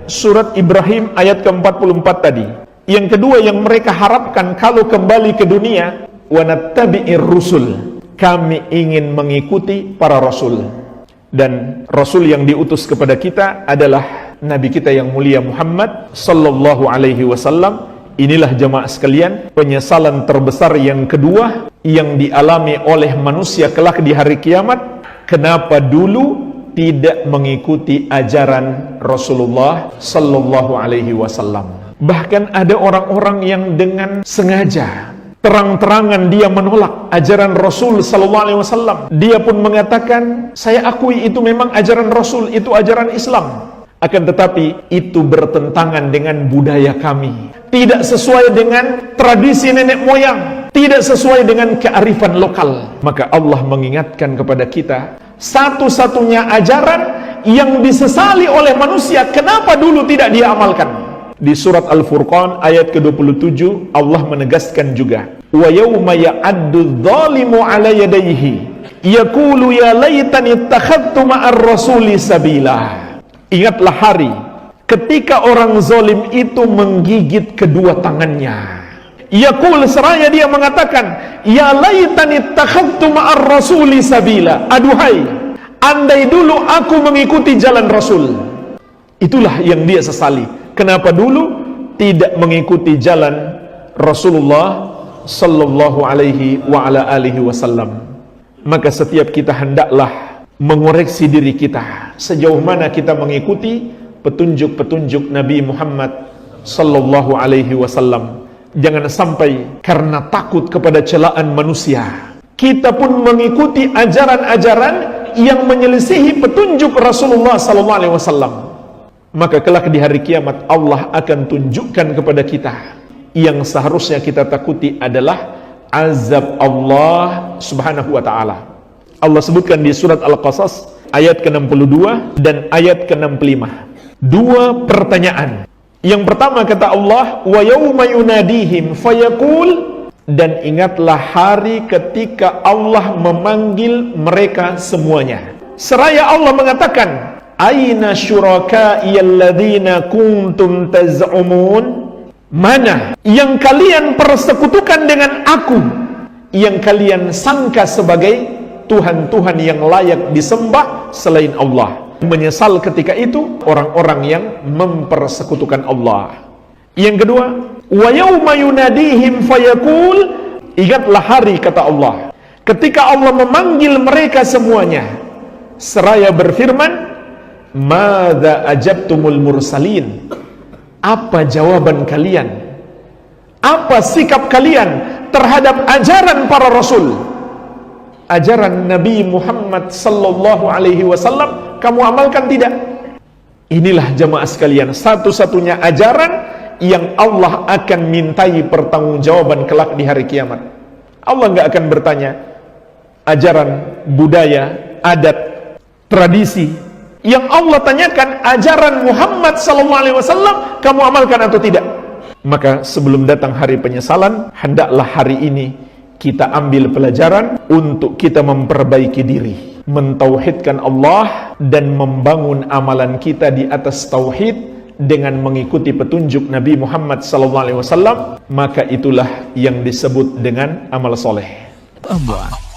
Surat Ibrahim ayat ke-44 tadi. Yang kedua yang mereka harapkan kalau kembali ke dunia, wa nattabi'ir rusul, kami ingin mengikuti para rasul. Dan rasul yang diutus kepada kita adalah nabi kita yang mulia Muhammad sallallahu alaihi wasallam. Inilah jemaah sekalian, penyesalan terbesar yang kedua yang dialami oleh manusia kelak di hari kiamat. Kenapa dulu tidak mengikuti ajaran Rasulullah sallallahu alaihi wasallam? Bahkan ada orang-orang yang dengan sengaja terang-terangan dia menolak ajaran Rasul sallallahu alaihi wasallam. Dia pun mengatakan, saya akui itu memang ajaran Rasul, itu ajaran Islam. Akan tetapi itu bertentangan dengan budaya kami, tidak sesuai dengan tradisi nenek moyang, tidak sesuai dengan kearifan lokal. Maka Allah mengingatkan kepada kita, satu-satunya ajaran yang disesali oleh manusia, kenapa dulu tidak dia amalkan? Di surat Al-Furqan ayat ke-27 Allah menegaskan juga, wa yauma ya'addu dzalimu 'ala yadayhi yaqulu ya laitani ittakhadtu ma'ar rasuli sabila. Ingatlah hari ketika orang zalim itu menggigit kedua tangannya. Yaqul, seraya dia mengatakan, ya laitani ittakhadtu ma'ar rasuli sabila. Aduhai, andai dulu aku mengikuti jalan Rasul. Itulah yang dia sesali. Kenapa dulu tidak mengikuti jalan Rasulullah sallallahu alaihi wa ala alihi wasallam? Maka setiap kita hendaklah mengoreksi diri kita, sejauh mana kita mengikuti petunjuk-petunjuk Nabi Muhammad sallallahu alaihi wasallam. Jangan sampai karena takut kepada celaan manusia, kita pun mengikuti ajaran-ajaran yang menyelisihi petunjuk Rasulullah sallallahu alaihi wasallam. Maka kelak di hari kiamat Allah akan tunjukkan kepada kita yang seharusnya kita takuti adalah azab Allah subhanahu wa ta'ala. Allah sebutkan di surat Al-Qasas ayat ke-62 dan ayat ke-65 dua pertanyaan. Yang pertama kata Allah, wa yauma yunadihim fayaqul, dan ingatlah hari ketika Allah memanggil mereka semuanya. Seraya Allah mengatakan, aina syuraka'i alladzina kuntum taz'umun, mana yang kalian persekutukan dengan aku, yang kalian sangka sebagai Tuhan-Tuhan yang layak disembah selain Allah. Menyesal ketika itu orang-orang yang mempersekutukan Allah. Yang kedua, wa yauma yunadihim fayaqul, ingatlah hari kata Allah ketika Allah memanggil mereka semuanya, seraya berfirman, madza ajabtumul mursalin, apa jawaban kalian, apa sikap kalian terhadap ajaran para rasul, ajaran Nabi Muhammad sallallahu alaihi wasallam, kamu amalkan tidak? Inilah jemaah sekalian satu-satunya ajaran yang Allah akan mintai pertanggungjawaban kelak di hari kiamat. Allah nggak akan bertanya ajaran, budaya, adat, tradisi. Yang Allah tanyakan ajaran Muhammad SAW, kamu amalkan atau tidak? Maka sebelum datang hari penyesalan, hendaklah hari ini kita ambil pelajaran untuk kita memperbaiki diri, mentauhidkan Allah dan membangun amalan kita di atas tauhid dengan mengikuti petunjuk Nabi Muhammad SAW. Maka itulah yang disebut dengan amal soleh.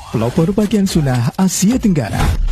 Pelopor bagian sunnah Asia Tenggara.